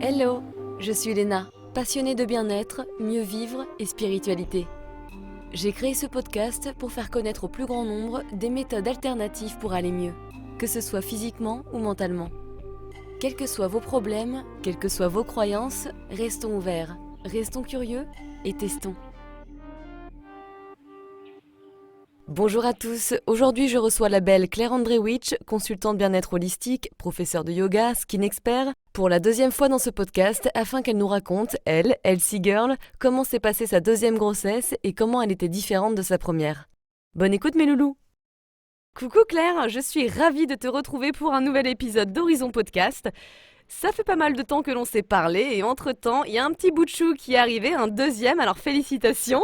Hello, je suis Léna, passionnée de bien-être, mieux vivre et spiritualité. J'ai créé ce podcast pour faire connaître au plus grand nombre des méthodes alternatives pour aller mieux, que ce soit physiquement ou mentalement. Quels que soient vos problèmes, quelles que soient vos croyances, restons ouverts, restons curieux et testons. Bonjour à tous, aujourd'hui je reçois la belle Claire Andrewicz, consultante bien-être holistique, professeure de yoga, skin expert, pour la deuxième fois dans ce podcast afin qu'elle nous raconte, elle, Healthy Girl, comment s'est passée sa deuxième grossesse et comment elle était différente de sa première. Bonne écoute mes loulous! Coucou Claire, je suis ravie de te retrouver pour un nouvel épisode d'Horizon Podcast. Ça fait pas mal de temps que l'on s'est parlé et entre-temps, il y a un petit bout de chou qui est arrivé, un deuxième, alors félicitations.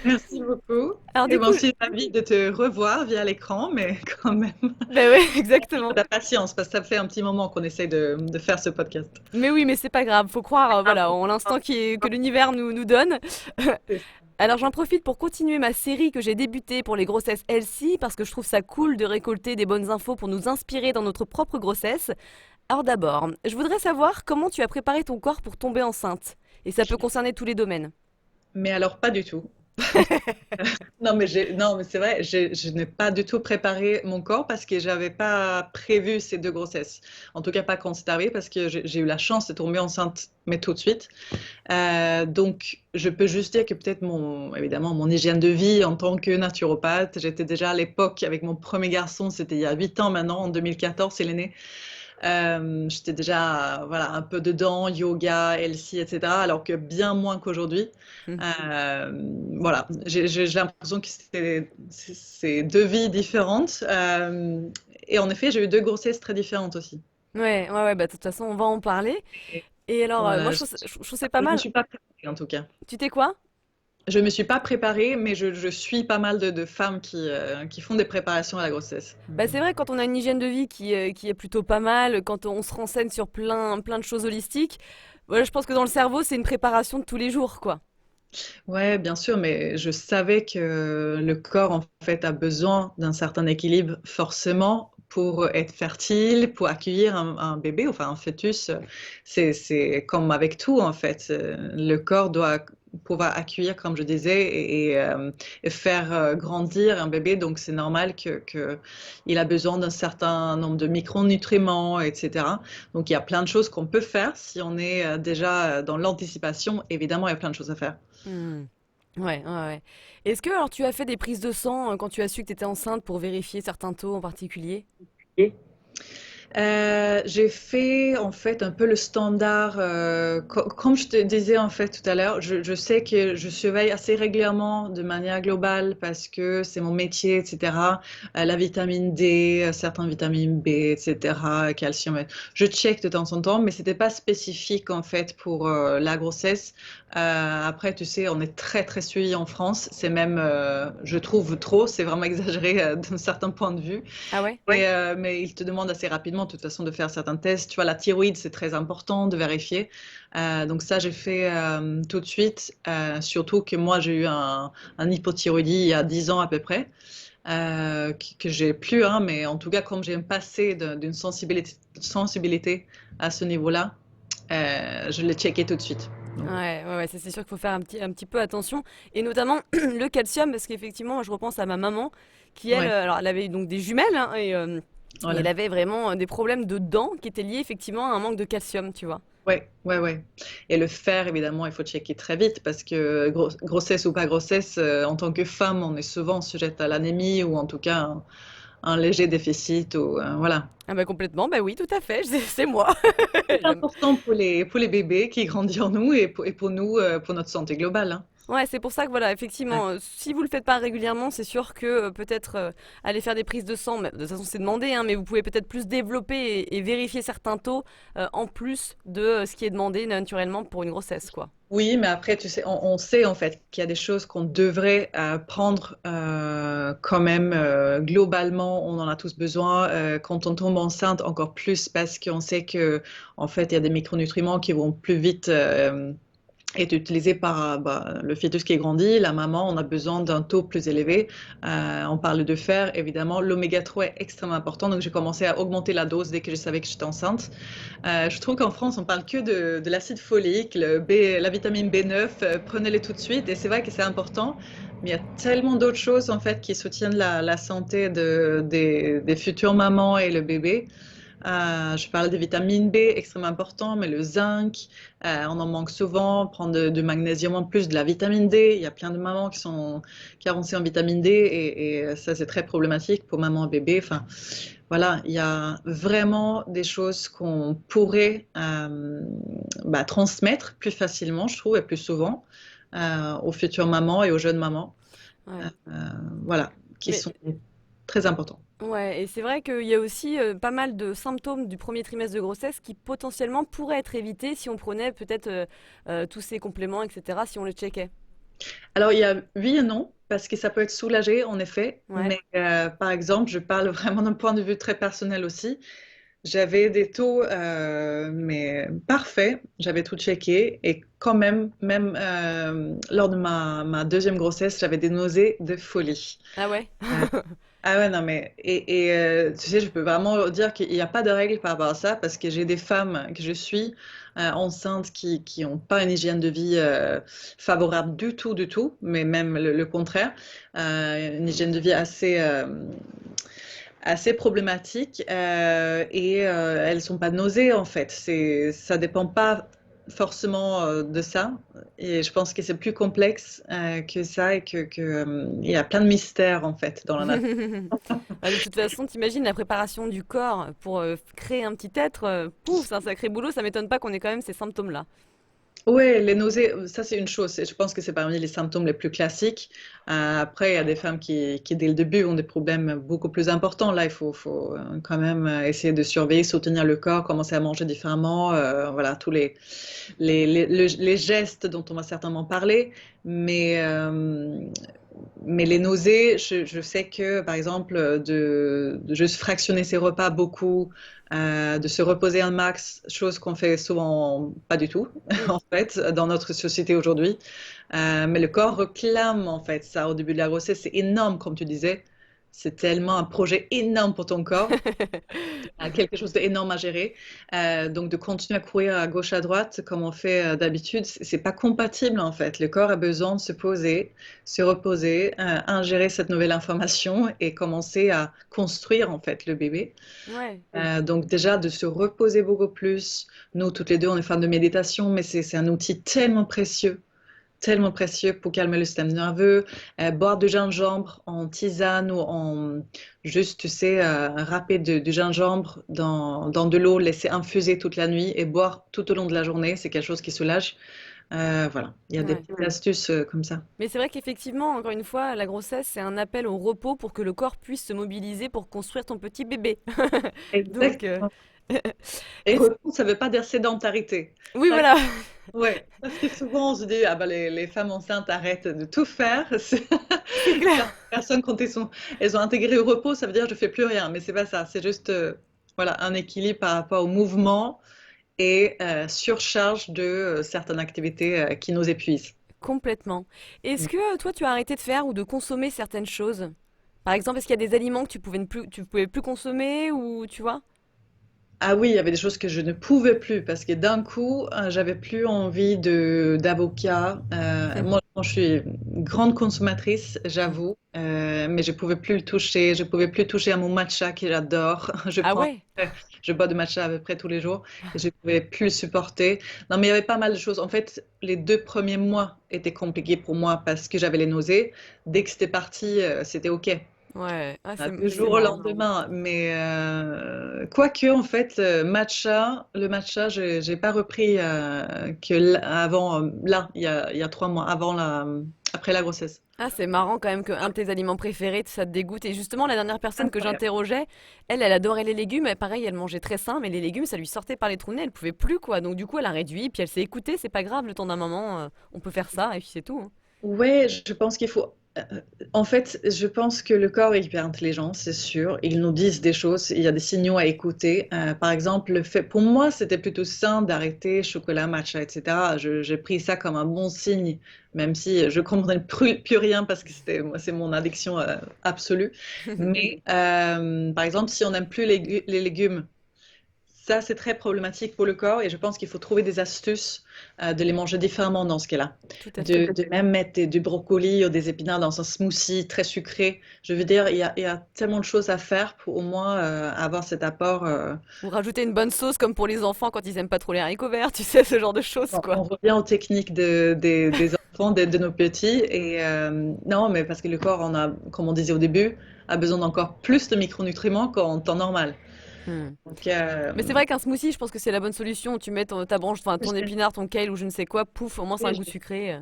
Merci beaucoup. Alors Et du moi coup, aussi, ravie de te revoir via l'écran, mais quand même, ben ouais, il faut exactement. de la patience parce que ça fait un petit moment qu'on essaie de faire ce podcast. Mais oui, mais c'est pas grave, faut croire voilà, en l'instant que l'univers nous donne. Alors j'en profite pour continuer ma série que j'ai débutée pour les grossesses healthy parce que je trouve ça cool de récolter des bonnes infos pour nous inspirer dans notre propre grossesse. Alors d'abord, je voudrais savoir comment tu as préparé ton corps pour tomber enceinte. Et ça peut concerner tous les domaines. Mais alors, pas du tout. Non, mais c'est vrai, je n'ai pas du tout préparé mon corps parce que j'avais pas prévu ces deux grossesses. En tout cas, pas quand c'est arrivé parce que j'ai eu la chance de tomber enceinte, mais tout de suite. Donc, je peux juste dire que peut-être évidemment, mon hygiène de vie en tant que naturopathe, j'étais déjà à l'époque avec mon premier garçon, c'était il y a 8 ans maintenant, en 2014, c'est l'aîné. J'étais déjà voilà, un peu dedans, yoga, healthy, etc. Alors que bien moins qu'aujourd'hui. Euh, voilà, j'ai l'impression que c'est deux vies différentes. Et en effet, j'ai eu deux grossesses très différentes aussi. Ouais, bah de toute façon, on va en parler. Et Et alors, moi, voilà, je trouve c'est pas je me mal. suis pas préparée en tout cas. Tu t'es quoi? Je me suis pas préparée, mais je suis pas mal de femmes qui font des préparations à la grossesse. Bah c'est vrai, quand on a une hygiène de vie qui est plutôt pas mal, quand on se renseigne sur plein de choses holistiques, voilà, je pense que dans le cerveau, c'est une préparation de tous les jours, quoi. Ouais, bien sûr, mais je savais que le corps, en fait, a besoin d'un certain équilibre, forcément, pour être fertile, pour accueillir un bébé, enfin un fœtus. C'est comme avec tout, en fait. Le corps doit pouvoir accueillir, comme je disais, et faire grandir un bébé. Donc, c'est normal il a besoin d'un certain nombre de micronutriments, etc. Donc, il y a plein de choses qu'on peut faire si on est déjà dans l'anticipation. Évidemment, il y a plein de choses à faire. Hmm. Ouais. Est-ce que alors tu as fait des prises de sang quand tu as su que tu étais enceinte pour vérifier certains taux en particulier? J'ai fait en fait un peu le standard, comme je te disais en fait tout à l'heure, je sais que je surveille assez régulièrement de manière globale parce que c'est mon métier, etc. La vitamine D, certaines vitamines B, etc. Calcium. Je check de temps en temps, mais c'était pas spécifique en fait pour la grossesse. Après, tu sais, on est très très suivi en France. C'est même, je trouve trop, c'est vraiment exagéré d'un certain point de vue. Ah ouais? Mais il te demande assez rapidement, de toute façon, de faire certains tests. Tu vois, la thyroïde, c'est très important de vérifier. Donc ça, j'ai fait tout de suite. Surtout que moi, j'ai eu un hypothyroïdie il y a 10 ans à peu près, que j'ai plus, hein, mais en tout cas, comme j'ai un passé d'une sensibilité à ce niveau-là, je l'ai checké tout de suite. Donc, Ouais, ça c'est sûr qu'il faut faire un petit peu attention. Et notamment le calcium, parce qu'effectivement, je repense à ma maman, qui elle, ouais, alors elle avait donc des jumelles, hein, et elle voilà. avait vraiment des problèmes de dents qui étaient liés effectivement à un manque de calcium, tu vois. Ouais. Et le fer, évidemment, il faut checker très vite parce que grossesse ou pas grossesse, en tant que femme, on est souvent sujette à l'anémie ou en tout cas un léger déficit ou voilà. Ah bah complètement, bah oui, tout à fait, c'est moi. C'est J'aime. important pour les bébés qui grandissent en nous et pour nous, pour notre santé globale, hein. Ouais, c'est pour ça que voilà, Ouais. effectivement, si vous le faites pas régulièrement, c'est sûr que peut-être aller faire des prises de sang, mais de toute façon c'est demandé, hein, mais vous pouvez peut-être plus développer et vérifier certains taux en plus de ce qui est demandé naturellement pour une grossesse, quoi. Oui, mais après, tu sais, on sait en fait qu'il y a des choses qu'on devrait prendre quand même globalement, on en a tous besoin. Quand on tombe enceinte, encore plus parce qu'on sait que en fait, il y a des micronutriments qui vont plus vite est utilisé par le fœtus qui grandit, la maman, on a besoin d'un taux plus élevé. On parle de fer, évidemment. L'oméga 3 est extrêmement important, donc j'ai commencé à augmenter la dose dès que je savais que j'étais enceinte. Je trouve qu'en France, on parle que de l'acide folique, la vitamine B9, prenez-les tout de suite, et c'est vrai que c'est important, mais il y a tellement d'autres choses en fait qui soutiennent la santé des futures mamans et le bébé. Je parle des vitamines B, extrêmement important, mais le zinc, on en manque souvent. Prendre du magnésium en plus, de la vitamine D. Il y a plein de mamans qui sont carencées en vitamine D et ça, c'est très problématique pour maman et bébé. Enfin, voilà, il y a vraiment des choses qu'on pourrait transmettre plus facilement, je trouve, et plus souvent aux futures mamans et aux jeunes mamans. Ouais. Voilà, qui Mais sont très importants. ouais, et c'est vrai qu'il y a aussi pas mal de symptômes du premier trimestre de grossesse qui potentiellement pourraient être évités si on prenait peut-être tous ces compléments, etc., si on les checkait. Alors, il y a oui et non, parce que ça peut être soulagé, en effet. Ouais. Mais par exemple, je parle vraiment d'un point de vue très personnel aussi. J'avais des taux, mais parfaits. J'avais tout checké. Et quand même lors de ma deuxième grossesse, j'avais des nausées de folie. Ah ouais? Euh, ah ouais, non, mais tu sais, je peux vraiment dire qu'il n'y a pas de règle par rapport à ça parce que j'ai des femmes que je suis enceintes qui n'ont pas une hygiène de vie favorable du tout, mais même le contraire. Une hygiène de vie assez problématique et elles sont pas nausées en fait. Ça dépend pas forcément de ça et je pense que c'est plus complexe que ça et il y a plein de mystères en fait dans la nature. Bah, de toute façon, t'imagines la préparation du corps pour créer un petit être, pouf, c'est un sacré boulot, ça m'étonne pas qu'on ait quand même ces symptômes-là. Oui, les nausées, ça c'est une chose. Je pense que c'est parmi les symptômes les plus classiques. Après, il y a des femmes qui, dès le début, ont des problèmes beaucoup plus importants. Là, il faut quand même essayer de surveiller, soutenir le corps, commencer à manger différemment. Voilà, tous les gestes dont on va certainement parler. Mais, euh, mais les nausées, je sais que, par exemple, de juste fractionner ses repas beaucoup, de se reposer un max, chose qu'on fait souvent pas du tout, Mm. en fait, dans notre société aujourd'hui. Mais le corps réclame, en fait, ça au début de la grossesse. C'est énorme, comme tu disais. C'est tellement un projet énorme pour ton corps quelque chose d'énorme à gérer. Donc, de continuer à courir à gauche, à droite, comme on fait d'habitude, c'est pas compatible en fait. Le corps a besoin de se poser, se reposer, ingérer cette nouvelle information et commencer à construire en fait le bébé. Ouais. Donc, déjà, de se reposer beaucoup plus. Nous, toutes les deux, on est fans de méditation, mais c'est un outil tellement précieux pour calmer le système nerveux. Boire du gingembre en tisane ou en juste, tu sais, râper du gingembre dans de l'eau, laisser infuser toute la nuit et boire tout au long de la journée, c'est quelque chose qui soulage. Voilà, il y a des Ouais. petites astuces comme ça. Mais c'est vrai qu'effectivement, encore une fois, la grossesse, c'est un appel au repos pour que le corps puisse se mobiliser pour construire ton petit bébé. Donc, Exactement. Et est-ce- repos, ça ne veut pas dire sédentarité. oui, Ça, voilà, ouais, parce que souvent on se dit, ah bah les femmes enceintes arrêtent de tout faire. c'est clair. Certaines personnes, quand elles ont intégré au repos, ça veut dire je fais plus rien. Mais c'est pas ça. C'est juste voilà, un équilibre par rapport au mouvement et surcharge de certaines activités qui nous épuisent. Complètement. Est-ce que toi, tu as arrêté de faire ou de consommer certaines choses? Par exemple, est-ce qu'il y a des aliments que tu pouvais plus consommer ou tu vois? Ah oui, il y avait des choses que je ne pouvais plus parce que d'un coup, j'avais plus envie de d'avocat. Moi, je suis une grande consommatrice, j'avoue, mais je pouvais plus le toucher. Je pouvais plus toucher à mon matcha que j'adore. Ah ouais? Je bois de matcha à peu près tous les jours et je pouvais plus le supporter. Non, mais il y avait pas mal de choses. En fait, les 2 premiers mois étaient compliqués pour moi parce que j'avais les nausées. Dès que c'était parti, c'était OK. Ouais, ah, Du c'est jour au marrant. lendemain. Mais quoique, en fait, le matcha, j'ai pas repris avant, là, il y a 3 mois, après la grossesse. Ah, c'est marrant quand même qu'un de tes aliments préférés, ça te dégoûte. Et justement, la dernière personne que Incroyable. j'interrogeais, elle adorait les légumes. Et pareil, elle mangeait très sain, mais les légumes, ça lui sortait par les trous de nez. Elle pouvait plus, quoi. Donc, du coup, elle a réduit. Puis elle s'est écoutée, c'est pas grave, le temps d'un moment, on peut faire ça. Et puis c'est tout, hein. Ouais, je pense qu'il faut. Euh, En fait, je pense que le corps est hyper intelligent, c'est sûr. Ils nous disent des choses, il y a des signaux à écouter. Par exemple, le fait, pour moi, c'était plutôt sain d'arrêter chocolat, matcha, etc. J'ai pris ça comme un bon signe, même si je comprenais plus rien parce que moi, c'est mon addiction absolue. Mais par exemple, si on n'aime plus les légumes, ça, c'est très problématique pour le corps et je pense qu'il faut trouver des astuces de les manger différemment dans ce cas-là. Tout à fait. De même mettre du brocoli ou des épinards dans un smoothie très sucré. Je veux dire, il y a tellement de choses à faire pour au moins avoir cet apport. Ou rajouter une bonne sauce comme pour les enfants quand ils aiment pas trop les haricots verts, tu sais, ce genre de choses, quoi. On revient aux techniques des enfants, de nos petits. Et non, mais parce que le corps, comme on disait au début, a besoin d'encore plus de micronutriments qu'en temps normal. Hmm. Donc, Mais c'est vrai qu'un smoothie, je pense que c'est la bonne solution. Tu mets ta branche, enfin ton je- épinard, ton kale ou je ne sais quoi, pouf, au moins c'est un goût sucré.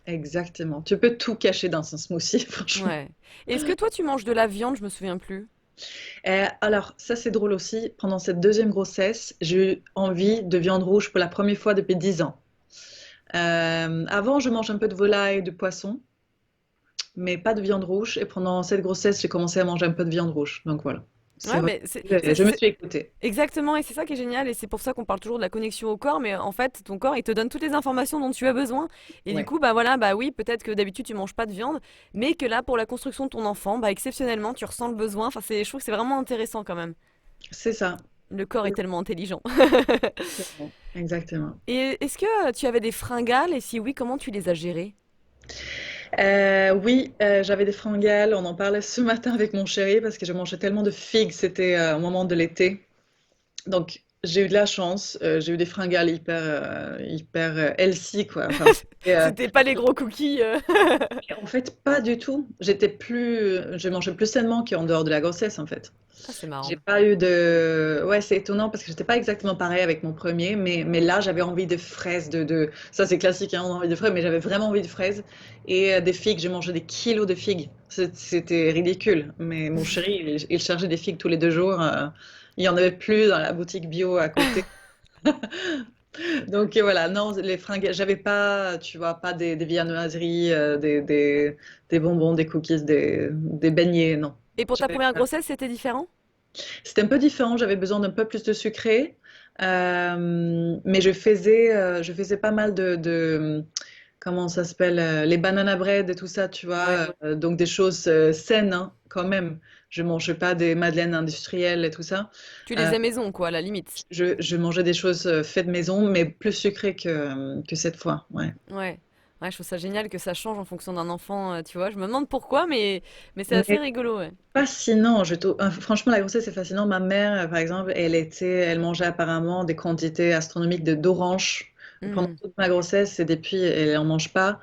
exactement. Tu peux tout cacher dans un smoothie, franchement. Ouais. Est-ce que toi tu manges de la viande? Je me souviens plus. Alors, ça c'est drôle aussi. Pendant cette deuxième grossesse, j'ai eu envie de viande rouge pour la première fois depuis 10 ans. Avant, je mange un peu de volaille, de poisson, mais pas de viande rouge. Et pendant cette grossesse, j'ai commencé à manger un peu de viande rouge. Donc voilà. C'est Ouais, vrai. mais Je me suis écoutée. exactement, et c'est ça qui est génial, et c'est pour ça qu'on parle toujours de la connexion au corps, mais en fait, ton corps, il te donne toutes les informations dont tu as besoin, et du Ouais, coup, bah voilà, bah oui, peut-être que d'habitude tu manges pas de viande, mais que là, pour la construction de ton enfant, bah exceptionnellement, tu ressens le besoin, enfin, je trouve que c'est vraiment intéressant quand même. c'est ça. Le corps est tellement intelligent. Exactement. Exactement. Et est-ce que tu avais des fringales, et si oui, comment tu les as gérées? Oui, j'avais des fringales. On en parlait ce matin avec mon chéri parce que je mangeais tellement de figues. C'était au moment de l'été. Donc, j'ai eu de la chance. J'ai eu des fringales hyper healthy, quoi. Enfin, C'était pas les gros cookies. en fait, pas du tout. Je mangeais plus sainement qu'en dehors de la grossesse, en fait. Ah, c'est J'ai marrant. pas eu de. Ouais, c'est étonnant parce que j'étais pas exactement pareil avec mon premier, mais là, j'avais envie de fraises, Ça, c'est classique, hein, on a envie de fraises, mais j'avais vraiment envie de fraises et des figues. J'ai mangé des kilos de figues. C'était ridicule. Mais mon chéri, il cherchait des figues tous les 2 jours. Il y en avait plus dans la boutique bio à côté. Donc voilà, non, les fringues, j'avais pas, tu vois, pas des viennoiseries, des bonbons, des cookies, des beignets, non. Et pour ta J'avais première pas. grossesse, c'était différent? C'était un peu différent, j'avais besoin d'un peu plus de sucré, mais je faisais pas mal comment ça s'appelle, les banana bread et tout ça, tu Ouais. vois, donc des choses saines hein, quand même. Je mangeais pas des madeleines industrielles et tout ça. Tu les Euh, as maison, quoi, à la limite. je mangeais des choses faites maison, mais plus sucrées que cette fois, ouais. Ouais. Ouais, je trouve ça génial que ça change en fonction d'un enfant, tu vois. Je me demande pourquoi, mais c'est assez Mais rigolo, ouais. fascinant, franchement, la grossesse, c'est fascinant. Ma mère, par exemple, elle mangeait apparemment des quantités astronomiques d'oranges pendant Mhm. toute ma grossesse et depuis, elle n'en mange pas,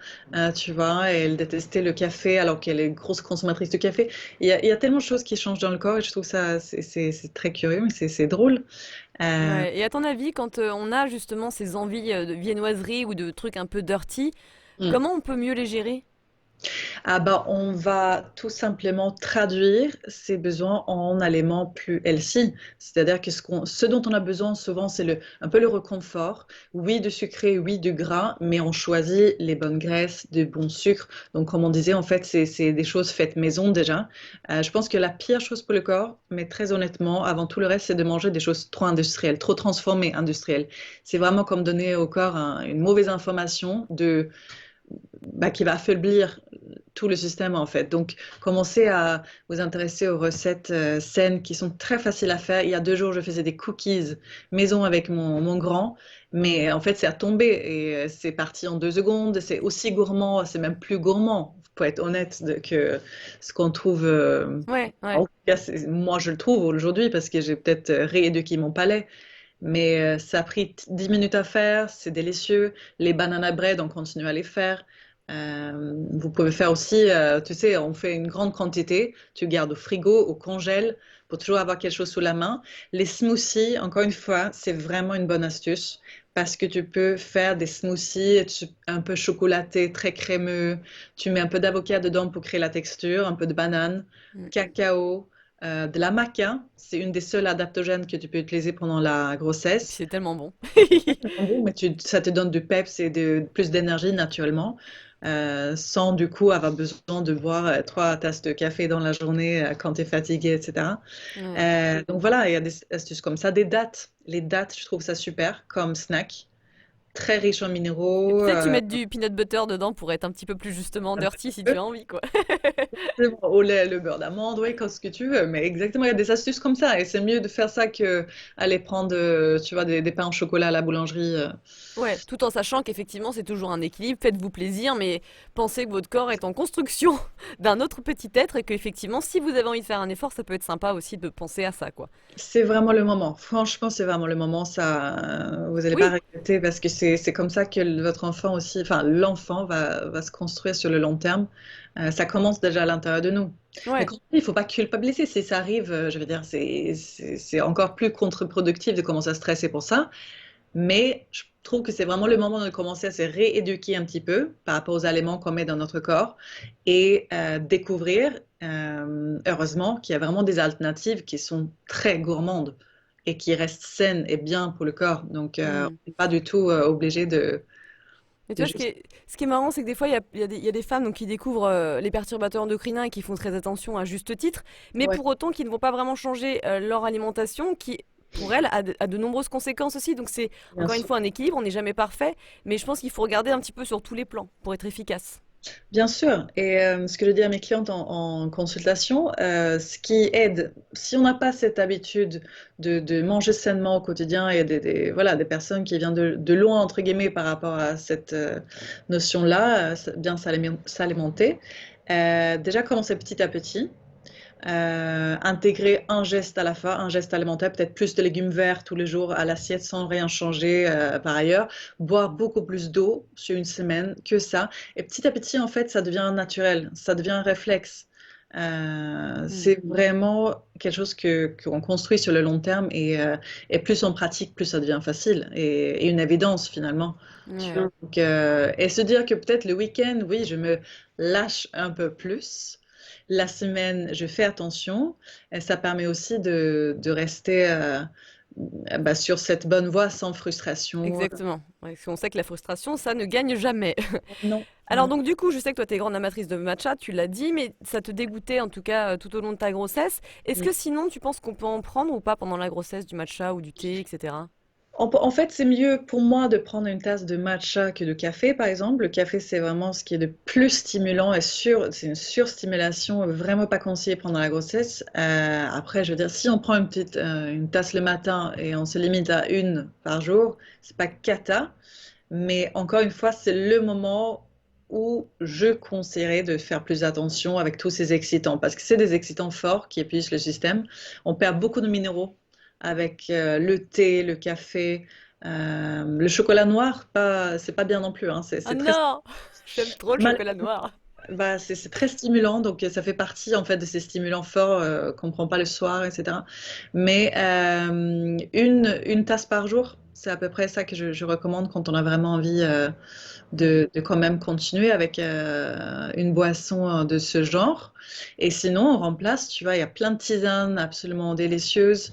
tu vois, et elle détestait le café alors qu'elle est grosse consommatrice de café. Il y a tellement de choses qui changent dans le corps et je trouve ça, c'est très curieux, mais c'est drôle. Euh, Ouais. Et à ton avis, quand on a justement ces envies de viennoiserie ou de trucs un peu dirty, comment on peut mieux les gérer? Ah bah, on va tout simplement traduire ces besoins en aliments plus healthy. C'est-à-dire que ce dont on a besoin souvent, c'est un peu le réconfort. Oui, du sucré, oui, du gras, mais on choisit les bonnes graisses, des bons sucres. Donc, comme on disait, en fait, c'est des choses faites maison déjà. Je pense que la pire chose pour le corps, mais très honnêtement, avant tout le reste, c'est de manger des choses trop industrielles, trop transformées industrielles. C'est vraiment comme donner au corps une mauvaise information qui va affaiblir tout le système en fait. Donc, commencez à vous intéresser aux recettes saines qui sont très faciles à faire. Il y a 2 jours, je faisais des cookies maison avec mon grand, mais en fait, c'est à tomber et c'est parti en 2 secondes. C'est aussi gourmand, c'est même plus gourmand, pour être honnête, que ce qu'on trouve. Ouais, En ouais. tout cas, moi, je le trouve aujourd'hui parce que j'ai peut-être rééduqué mon palais. Mais ça a pris 10 minutes à faire, c'est délicieux. Les banana bread, on continue à les faire. Vous pouvez faire aussi, tu sais, on fait une grande quantité, tu gardes au frigo, au congèle, pour toujours avoir quelque chose sous la main. Les smoothies, encore une fois, c'est vraiment une bonne astuce parce que tu peux faire des smoothies un peu chocolatés, très crémeux. Tu mets un peu d'avocat dedans pour créer la texture, un peu de banane, Mm. cacao. De la maca, c'est une des seules adaptogènes que tu peux utiliser pendant la Et puis grossesse. c'est tellement bon. C'est pas tellement bon, mais ça te donne du peps et plus d'énergie naturellement. sans du coup avoir besoin de boire 3 tasses de café dans la journée quand tu es fatigué, etc. Ouais. Donc voilà, il y a des astuces comme ça. Des dattes, les dattes, je trouve ça super comme snack, très riche en Et minéraux. peut-être tu mettre du peanut butter dedans pour être un petit peu plus justement dirty si tu as envie, quoi. Exactement. Au lait, le beurre d'amande, oui, quand ce que tu veux. Mais exactement, il y a des astuces comme ça. Et c'est mieux de faire ça que aller prendre, tu vois, des pains au chocolat à la boulangerie. Ouais, tout en sachant qu'effectivement c'est toujours un équilibre, faites-vous plaisir, mais pensez que votre corps est en construction d'un autre petit être et qu'effectivement si vous avez envie de faire un effort, ça peut être sympa aussi de penser à ça, quoi. C'est vraiment le moment. Franchement, c'est vraiment le moment. Ça, vous n'allez pas Oui, regretter parce que c'est comme ça que votre enfant aussi, enfin, l'enfant va se construire sur le long terme. Ça commence déjà à l'intérieur de nous. Mais ouais. quand il ne faut pas culpabiliser. Si ça arrive, je veux dire, c'est encore plus contre-productif de commencer à stresser pour ça. Mais je trouve que c'est vraiment le moment de commencer à se rééduquer un petit peu par rapport aux aliments qu'on met dans notre corps et découvrir, heureusement, qu'il y a vraiment des alternatives qui sont très gourmandes et qui restent saines et bien pour le corps. Donc, on Hmm. n'est pas du tout obligé Mais tu de vois, juste... ce qui est marrant, c'est que des fois, il y a des femmes donc, qui découvrent les perturbateurs endocriniens et qui font très attention à juste titre, mais Ouais, pour autant qui ne vont pas vraiment changer leur alimentation, qui, pour elles, a de nombreuses conséquences aussi. Donc c'est bien encore une sûr. fois un équilibre, on n'est jamais parfait, mais je pense qu'il faut regarder un petit peu sur tous les plans pour être efficace. Bien sûr, et ce que je dis à mes clientes en consultation, ce qui aide, si on n'a pas cette habitude de manger sainement au quotidien, et voilà, des personnes qui viennent de loin, entre guillemets, par rapport à cette notion-là, bien s'alimenter, déjà commencer petit à petit, intégrer un geste à la fois, un geste alimentaire, peut-être plus de légumes verts tous les jours à l'assiette sans rien changer par ailleurs, boire beaucoup plus d'eau sur une semaine que ça. Et petit à petit, en fait, ça devient naturel, ça devient un réflexe. Hmm. C'est vraiment quelque chose qu'on construit sur le long terme et plus on pratique, plus ça devient facile et une évidence finalement. Ouais. Donc, et se dire que peut-être le week-end, oui, je me lâche un peu plus. La semaine, je fais attention. Et ça permet aussi de rester bah, sur cette bonne voie sans frustration. Exactement. Ouais, parce qu'on sait que la frustration, ça ne gagne jamais. Non, Alors non. donc du coup, je sais que toi, tu es grande amatrice de matcha, tu l'as dit, mais ça te dégoûtait en tout cas tout au long de ta grossesse. Est-ce que sinon, tu penses qu'on peut en prendre ou pas pendant la grossesse du matcha ou du thé, etc. En fait, c'est mieux pour moi de prendre une tasse de matcha que de café, par exemple. Le café, c'est vraiment ce qui est le plus stimulant et c'est une surstimulation vraiment pas conseillée pendant la grossesse. Après, je veux dire, si on prend une tasse le matin et on se limite à une par jour, c'est pas cata. Mais encore une fois, c'est le moment où je conseillerais de faire plus attention avec tous ces excitants, parce que c'est des excitants forts qui épuisent le système. On perd beaucoup de minéraux avec le thé, le café, le chocolat noir, c'est pas bien non plus, hein. Ah C'est très non! J'aime trop le mal, chocolat noir. bah, c'est très stimulant, donc ça fait partie en fait de ces stimulants forts qu'on prend pas le soir, etc. Mais une tasse par jour, c'est à peu près ça que je recommande quand on a vraiment envie Hmm. de quand même continuer avec une boisson de ce genre. Et sinon, on remplace, tu vois, il y a plein de tisanes absolument délicieuses,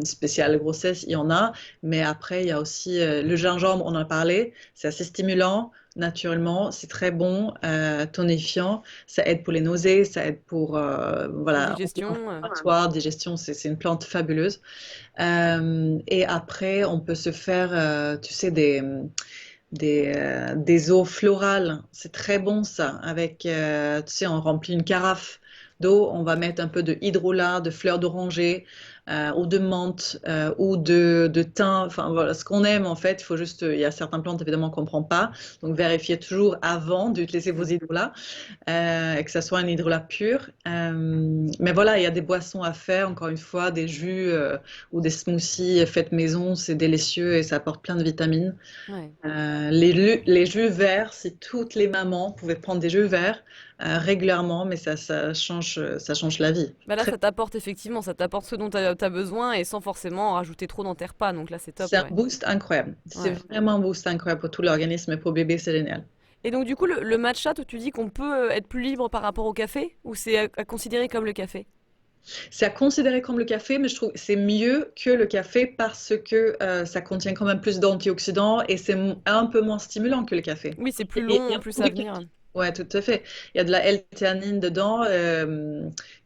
spéciales grossesse, il y en a. Mais après, il y a aussi le gingembre, on en a parlé, c'est assez stimulant. Naturellement, c'est très bon, tonifiant, ça aide pour les nausées, ça aide pour La voilà, digestion. inflammatoire, digestion, c'est une plante fabuleuse. Et après, on peut se faire, tu sais, des eaux florales. C'est très bon ça. Avec, tu sais, on remplit une carafe d'eau, on va mettre un peu de hydrolat, de fleurs d'oranger ou de menthe ou de thym. Enfin voilà, ce qu'on aime en fait. Il faut juste, il y a certaines plantes évidemment qu'on ne prend pas. Donc vérifiez toujours avant d'utiliser vos hydrolats et que ça soit un hydrolat pur. Mais voilà, il y a des boissons à faire, encore une fois, des jus ou des smoothies faits maison, c'est délicieux et ça apporte plein de vitamines. Ouais. Les jus verts, si toutes les mamans pouvaient prendre des jus verts régulièrement, mais ça change la vie. Bah là, Très- ça t'apporte effectivement, ça t'apporte ce dont tu as besoin et sans forcément en rajouter trop dans tes repas. Donc là, c'est top, c'est un ouais. boost incroyable. C'est Ouais. vraiment un boost incroyable pour tout l'organisme et pour le bébé, c'est génial. Et donc du coup, le matcha, toi, tu dis qu'on peut être plus libre par rapport au café ou c'est à considérer comme le café? C'est à considérer comme le café, mais je trouve que c'est mieux que le café parce que ça contient quand même plus d'antioxydants et c'est un peu moins stimulant que le café. Oui, c'est plus Et long un en plus à produit venir. ouais, tout à fait. Il y a de la L-théanine dedans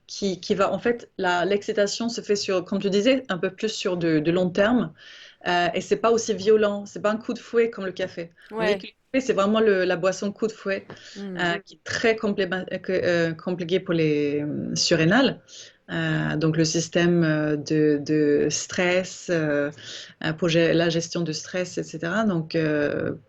qui va, en fait, l'excitation se fait sur, comme tu disais, un peu plus sur de long terme et c'est pas aussi violent, c'est pas un coup de fouet comme le café. On dit Ouais. que le café, c'est vraiment la boisson coup de fouet Hmm. qui est très compliquée pour les surrénales. Donc le système de stress, pour la gestion du stress, etc. Donc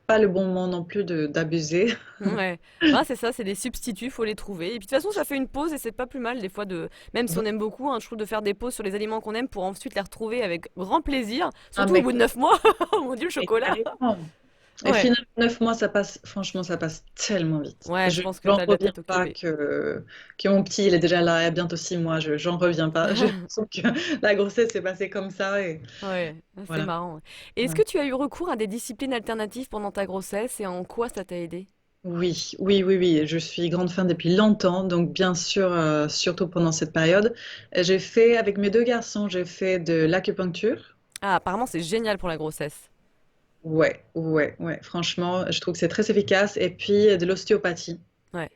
pas le bon moment non plus d'abuser. Ouais, bah, c'est ça, c'est des substituts, faut les trouver. Et puis de toute façon, ça fait une pause et c'est pas plus mal des fois de, même si on aime beaucoup, hein, je trouve de faire des pauses sur les aliments qu'on aime pour ensuite les retrouver avec grand plaisir, Ah, surtout au mais bout de 9 mois. Oh mon Dieu, le mais chocolat. carrément. Et Ouais, finalement, 9 mois, ça passe, franchement, ça passe tellement vite. ouais, je pense que J'en t'as la reviens tête pas occupée. que mon petit, il est déjà là, il y a bientôt 6 mois, j'en reviens pas. J'ai l'impression que la grossesse s'est passée comme ça et Ouais, c'est voilà. marrant. Et est-ce Ouais. que tu as eu recours à des disciplines alternatives pendant ta grossesse et en quoi ça t'a aidé? Oui, oui, oui, oui, je suis grande fan depuis longtemps, donc bien sûr, surtout pendant cette période. J'ai fait, avec mes deux garçons, j'ai fait de l'acupuncture. Ah, apparemment, c'est génial pour la grossesse. Ouais, ouais, ouais, franchement, je trouve que c'est très efficace. Et puis de l'ostéopathie. Ouais.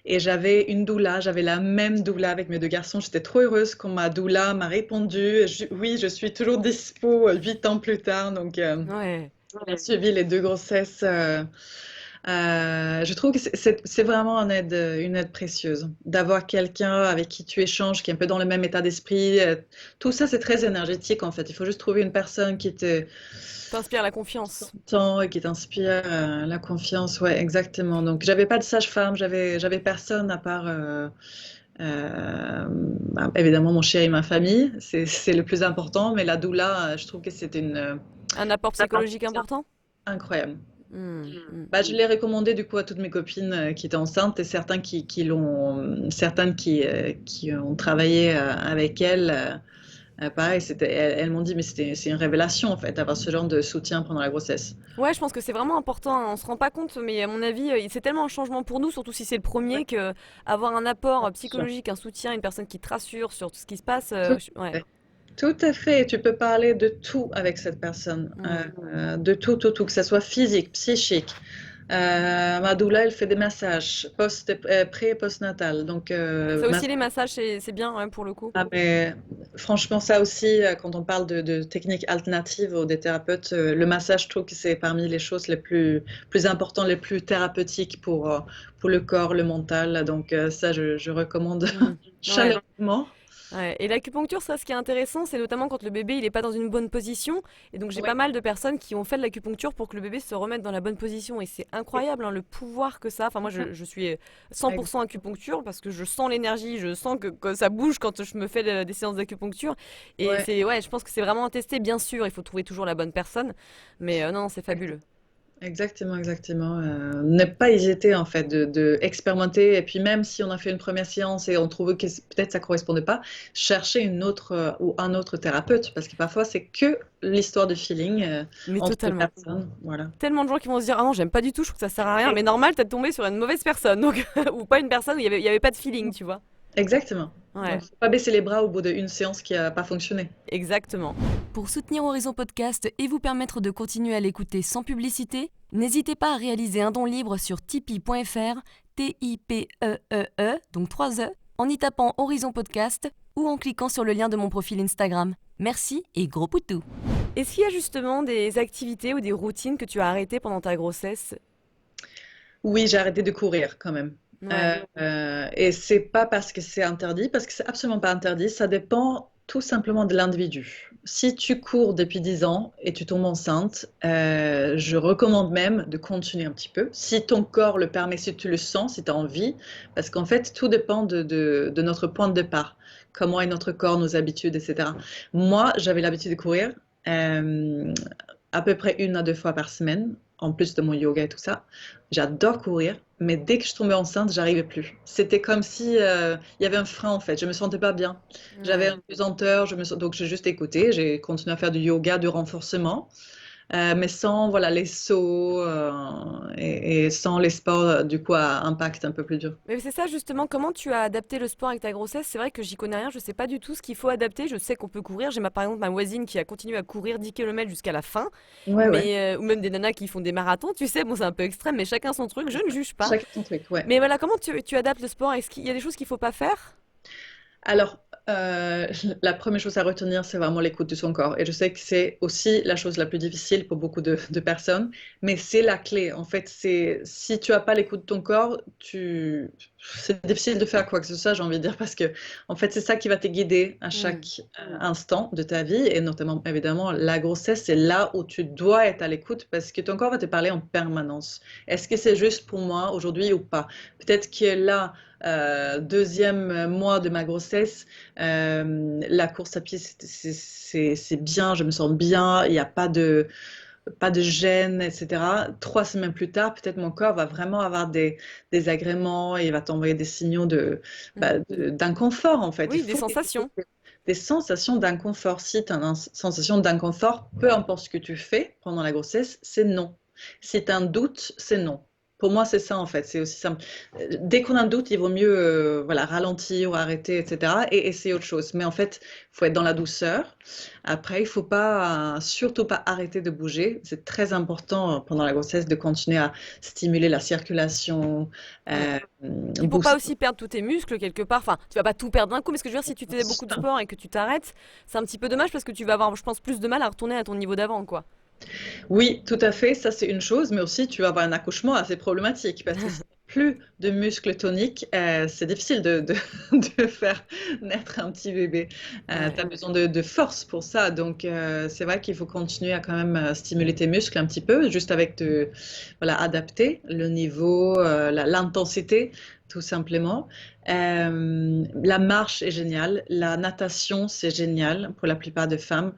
Et j'avais une doula, j'avais la même doula avec mes deux garçons. J'étais trop heureuse quand ma doula m'a répondu. Oui, je suis toujours dispo 8 ans plus tard. Donc, Ouais. elle a suivi les deux grossesses. Je trouve que c'est vraiment une aide précieuse d'avoir quelqu'un avec qui tu échanges, qui est un peu dans le même état d'esprit. Tout ça, c'est très énergétique en fait. Il faut juste trouver une personne T'inspires la qui confiance. t'entend et qui t'inspire la confiance. Ouais, exactement. Donc, j'avais pas de sage-femme, j'avais personne à part évidemment mon chéri, ma famille. C'est le plus important, mais la doula, je trouve que c'est Un apport ça psychologique appartient important? incroyable. Hmm, hmm. Bah, je l'ai recommandé du coup à toutes mes copines qui étaient enceintes et certaines qui ont travaillé avec elle. Pareil, elles m'ont dit, mais c'est une révélation en fait, d'avoir ce genre de soutien pendant la grossesse. Ouais, je pense que c'est vraiment important, hein. On se rend pas compte, mais à mon avis, c'est tellement un changement pour nous, surtout si c'est le Ouais, premier, que avoir un apport bien sûr. psychologique, un soutien, une personne qui te rassure sur tout ce qui se passe, Tout à ouais. fait. Tout à fait. Tu peux parler de tout avec cette personne, Hmm. de tout, tout, tout, que ce soit physique, psychique. Ma doula, elle fait des massages pré et post-natal. Donc, Ça aussi, les massages, c'est bien, ouais, pour le coup. mais franchement, ça aussi, quand on parle de techniques alternatives ou des thérapeutes, le massage, je trouve que c'est parmi les choses plus importantes, les plus thérapeutiques pour le corps, le mental. Donc, ça, je recommande Hmm. Ouais. chaleureusement. Ouais. Et l'acupuncture, ça, ce qui est intéressant, c'est notamment quand le bébé il est pas dans une bonne position. Et donc j'ai pas Oui, mal de personnes qui ont fait de l'acupuncture pour que le bébé se remette dans la bonne position. Et c'est incroyable, hein, le pouvoir que ça. Enfin moi, je suis 100% acupuncture parce que je sens l'énergie, je sens que ça bouge quand je me fais des séances d'acupuncture. Et ouais. c'est ouais, je pense que c'est vraiment à tester. Bien sûr, il faut trouver toujours la bonne personne. Mais non, c'est fabuleux. Exactement, exactement. Ne pas hésiter en fait de expérimenter et puis même si on a fait une première séance et on trouve que peut-être ça correspondait pas, chercher une autre ou un autre thérapeute parce que parfois c'est que l'histoire de feeling Mais entre totalement. personnes, voilà. Tellement de gens qui vont se dire ah non j'aime pas du tout, je trouve que ça sert à rien. Mais normal, t'es tombé sur une mauvaise personne, donc ou pas une personne où il y avait pas de feeling, tu vois. Exactement. Ouais. Donc faut pas baisser les bras au bout d'une séance qui a pas fonctionné. Exactement. Pour soutenir Horizon Podcast et vous permettre de continuer à l'écouter sans publicité, n'hésitez pas à réaliser un don libre sur tipeee.fr, T-I-P-E-E-E, donc 3 E, en y tapant Horizon Podcast ou en cliquant sur le lien de mon profil Instagram. Merci et gros poutou. Est-ce qu'il y a justement des activités ou des routines que tu as arrêtées pendant ta grossesse? Oui, j'ai arrêté de courir quand même. Ouais. Et c'est pas parce que c'est interdit, parce que c'est absolument pas interdit. Ça dépend tout simplement de l'individu. Si tu cours depuis 10 ans et tu tombes enceinte, je recommande même de continuer un petit peu. Si ton corps le permet, si tu le sens, si tu as envie, parce qu'en fait, tout dépend de notre point de départ. Comment est notre corps, nos habitudes, etc. Moi, j'avais l'habitude de courir euh, à peu près 1 à 2 fois par semaine, en plus de mon yoga et tout ça. J'adore courir, mais dès que je tombais enceinte, j'arrivais plus. C'était comme si il y avait un frein en fait. Je me sentais pas bien. J'avais Ouais. une pesanteur. Donc j'ai juste écouté. J'ai continué à faire du yoga, du renforcement. mais sans voilà, les sauts et sans les sports du coup à impact un peu plus dur. Mais c'est ça justement, comment tu as adapté le sport avec ta grossesse? C'est vrai que j'y connais rien, je sais pas du tout ce qu'il faut adapter. Je sais qu'on peut courir. Par exemple ma voisine qui a continué à courir 10 km jusqu'à la fin, Ouais, ouais. mais ou même des nanas qui font des marathons, tu sais, bon c'est un peu extrême, mais chacun son truc, je ne juge pas. Chacun son truc, ouais. Mais voilà, comment tu adaptes le sport? Est-ce qu'il y a des choses qu'il faut pas faire? Alors, la première chose à retenir, c'est vraiment l'écoute de son corps. Et je sais que c'est aussi la chose la plus difficile pour beaucoup de personnes, mais c'est la clé. En fait, c'est si tu n'as pas l'écoute de ton corps, c'est difficile de faire quoi que ce soit, j'ai envie de dire, parce que en fait, c'est ça qui va te guider à Hmm. chaque instant de ta vie, et notamment, évidemment, la grossesse, c'est là où tu dois être à l'écoute, parce que ton corps va te parler en permanence. Est-ce que c'est juste pour moi aujourd'hui ou pas? Peut-être que là, deuxième mois de ma grossesse, la course à pied, c'est bien, je me sens bien, il n'y a pas de gêne, etc. 3 semaines plus tard, peut-être mon corps va vraiment avoir des agréments et il va t'envoyer des signaux Hmm. d'inconfort, en fait. Il Oui, des faut sensations. des sensations d'inconfort. Si tu as une sensation d'inconfort, peu importe ce que tu fais pendant la grossesse, c'est non. Si tu as un doute, c'est non. Pour moi, c'est ça en fait. C'est aussi simple. Dès qu'on a un doute, il vaut mieux voilà, ralentir ou arrêter, etc. et essayer autre chose. Mais en fait, il faut être dans la douceur. Après, il faut pas, surtout pas arrêter de bouger. C'est très important pendant la grossesse de continuer à stimuler la circulation, Ouais. euh, Puis pour pas booster. aussi perdre tous tes muscles quelque part, enfin tu vas pas tout perdre d'un coup, mais ce que je veux dire, si tu fais beaucoup de sport et que tu t'arrêtes, c'est un petit peu dommage parce que tu vas avoir, je pense, plus de mal à retourner à ton niveau d'avant, quoi. Oui, tout à fait, ça c'est une chose, mais aussi tu vas avoir un accouchement assez problématique parce que si t'as plus de muscles toniques, c'est difficile de faire naître un petit bébé. Tu Ouais. as besoin de force pour ça, donc c'est vrai qu'il faut continuer à quand même stimuler tes muscles un petit peu, juste avec voilà, adapter le niveau, l'intensité, tout simplement. La marche est géniale, la natation c'est génial pour la plupart des femmes.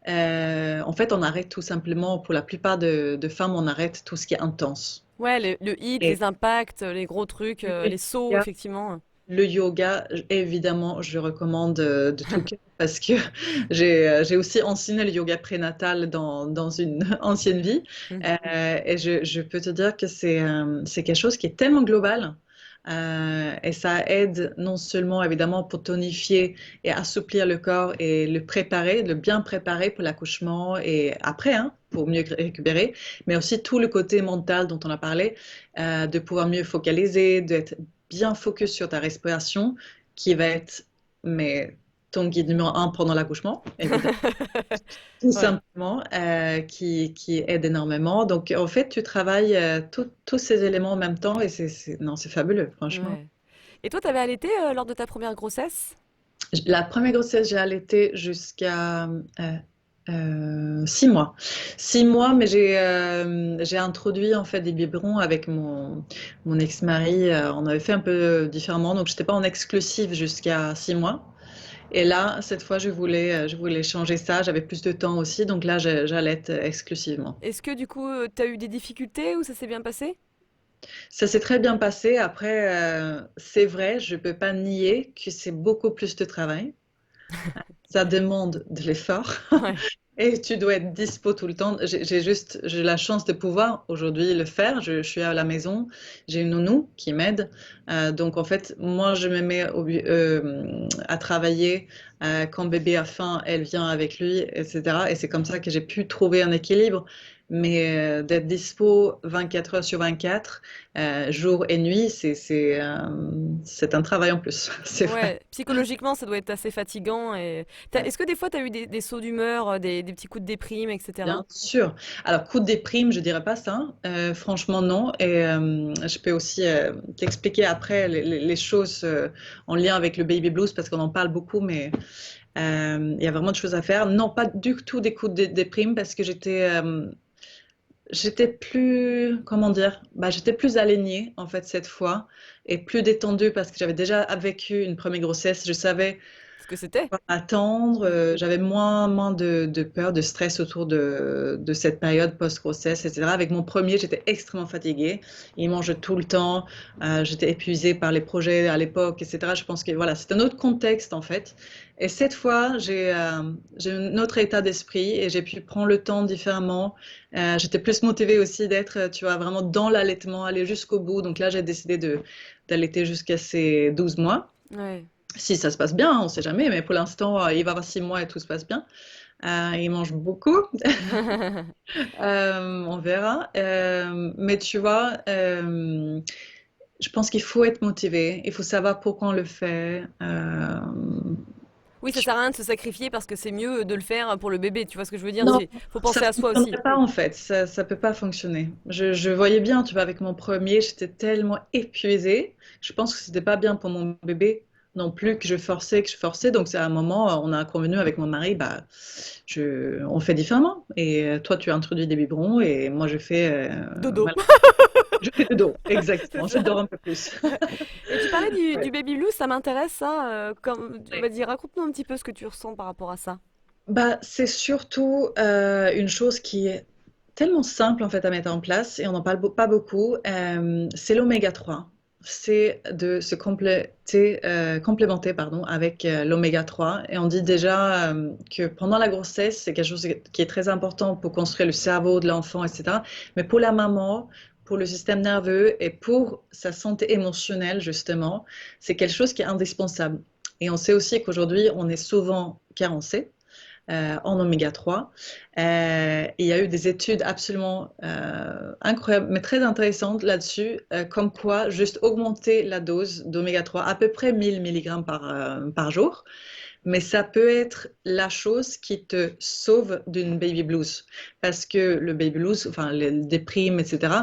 En fait, on arrête tout simplement, pour la plupart de femmes, on arrête tout ce qui est intense. Ouais, le hit, Et les impacts, les gros trucs, le les sauts, yoga, effectivement. le yoga, évidemment, je recommande de tout cœur parce que j'ai aussi enseigné le yoga prénatal dans une ancienne vie. Hmm. Et je peux te dire que c'est quelque chose qui est tellement global. Et ça aide non seulement évidemment pour tonifier et assouplir le corps et le préparer, le bien préparer pour l'accouchement et après, hein, pour mieux récupérer, mais aussi tout le côté mental dont on a parlé, de pouvoir mieux focaliser, d'être bien focus sur ta respiration, qui va être mais, ton guide numéro un pendant l'accouchement, évidemment, tout Ouais. simplement, qui aide énormément. Donc, en fait, tu travailles tous ces éléments en même temps et non, c'est fabuleux, franchement. Ouais. Et toi, t'avais allaité lors de ta première grossesse? La première grossesse, j'ai allaité jusqu'à 6 mois. 6 mois, mais j'ai introduit en fait des biberons avec mon ex-mari. On avait fait un peu différemment, donc je n'étais pas en exclusive jusqu'à 6 mois. Et là, cette fois, je voulais changer ça. J'avais plus de temps aussi, donc là, j'allaite exclusivement. Est-ce que du coup, t'as eu des difficultés ou ça s'est bien passé? Ça s'est très bien passé. Après, c'est vrai, je ne peux pas nier que c'est beaucoup plus de travail. Ça demande de l'effort. Ouais. Et tu dois être dispo tout le temps. J'ai la chance de pouvoir aujourd'hui le faire. Je suis à la maison, j'ai une nounou qui m'aide. Donc en fait, moi je me mets à travailler quand bébé a faim, elle vient avec lui, etc. Et c'est comme ça que j'ai pu trouver un équilibre. Mais d'être dispo 24 heures sur 24, jour et nuit, c'est un travail en plus. C'est vrai. Ouais, psychologiquement, ça doit être assez fatigant. Et est-ce que des fois, tu as eu des sauts d'humeur, des petits coups de déprime, etc. Bien sûr. Alors, coup de déprime, je dirais pas ça. Franchement, non. Et je peux aussi t'expliquer après les choses en lien avec le baby blues parce qu'on en parle beaucoup, mais il y a vraiment de choses à faire. Non, pas du tout des coups de déprime parce que j'étais plus, comment dire, bah, j'étais plus alignée en fait cette fois et plus détendue parce que j'avais déjà vécu une première grossesse. Je savais que c'était. Attendre, j'avais moins de peur, de stress autour de cette période post-grossesse, etc. Avec mon premier, j'étais extrêmement fatiguée. Il mangeait tout le temps. J'étais épuisée par les projets à l'époque, etc. Je pense que voilà, c'est un autre contexte en fait. Et cette fois, j'ai un autre état d'esprit et j'ai pu prendre le temps différemment. J'étais plus motivée aussi d'être, tu vois, vraiment dans l'allaitement, aller jusqu'au bout. Donc là, j'ai décidé d'allaiter jusqu'à ces 12 mois. Ouais. Si ça se passe bien, on ne sait jamais, mais pour l'instant, il va avoir 6 mois et tout se passe bien. Il mange beaucoup, on verra. Mais tu vois, je pense qu'il faut être motivé, il faut savoir pourquoi on le fait. Oui, ça sert à rien de se sacrifier parce que c'est mieux de le faire pour le bébé. Tu vois ce que je veux dire? Non, C'est, faut ça penser à ne soi aussi. fonctionnerait pas en fait, ça ne peut pas fonctionner. Je voyais bien, tu vois, avec mon premier, j'étais tellement épuisée. Je pense que c'était pas bien pour mon bébé non plus que je forçais. Donc c'est à un moment, on a convenu avec mon mari, bah, on fait différemment. Et toi, tu as introduit des biberons et moi, Dodo. voilà, je fais de dos. C'est Exactement, je ça. dors un peu plus. Et tu parlais du Ouais. baby blues, ça m'intéresse ça. Ouais. Vas-y, raconte-nous un petit peu ce que tu ressens par rapport à ça. Bah, c'est surtout une chose qui est tellement simple en fait à mettre en place et on n'en parle pas beaucoup. C'est l'oméga 3. C'est de se complémenter pardon, avec l'oméga 3. Et on dit déjà que pendant la grossesse, c'est quelque chose qui est très important pour construire le cerveau de l'enfant, etc. Mais pour la maman, pour le système nerveux et pour sa santé émotionnelle, justement, c'est quelque chose qui est indispensable. Et on sait aussi qu'aujourd'hui, on est souvent carencé en oméga 3. Il y a eu des études absolument incroyables, mais très intéressantes là-dessus, comme quoi juste augmenter la dose d'oméga 3 à peu près 1000 mg par jour, mais ça peut être la chose qui te sauve d'une baby blues. Parce que le baby blues, enfin les déprimes, etc.,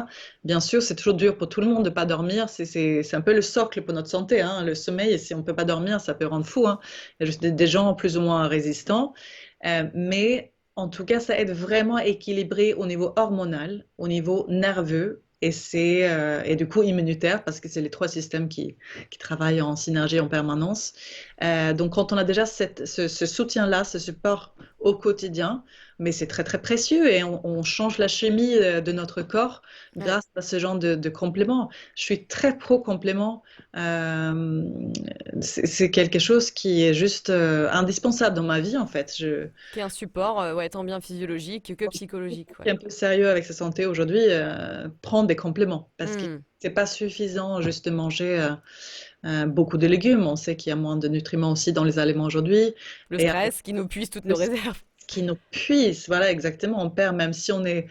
bien sûr, c'est toujours dur pour tout le monde de ne pas dormir. C'est un peu le socle pour notre santé, hein. Le sommeil, si on ne peut pas dormir, ça peut rendre fou, hein. Il y a juste des gens plus ou moins résistants. Mais en tout cas, ça aide vraiment à équilibrer au niveau hormonal, au niveau nerveux. Et du coup immunitaire, parce que c'est les trois systèmes qui travaillent en synergie en permanence. Donc, quand on a déjà ce soutien-là, ce support au quotidien, mais c'est très, très précieux et on change la chimie de notre corps Ouais. grâce à ce genre de compléments. Je suis très pro-complément. Euh, c'est quelque chose qui est juste indispensable dans ma vie, en fait. Qui est un support, ouais, tant bien physiologique que psychologique, Qui est ouais. un peu sérieux avec sa santé aujourd'hui, prendre des compléments parce que Hmm. c'est pas suffisant juste de manger beaucoup de légumes. On sait qu'il y a moins de nutriments aussi dans les aliments aujourd'hui. Le Et avec stress qui nous puise toutes le nos stress réserves. qui nous puise, voilà exactement, on perd même si on est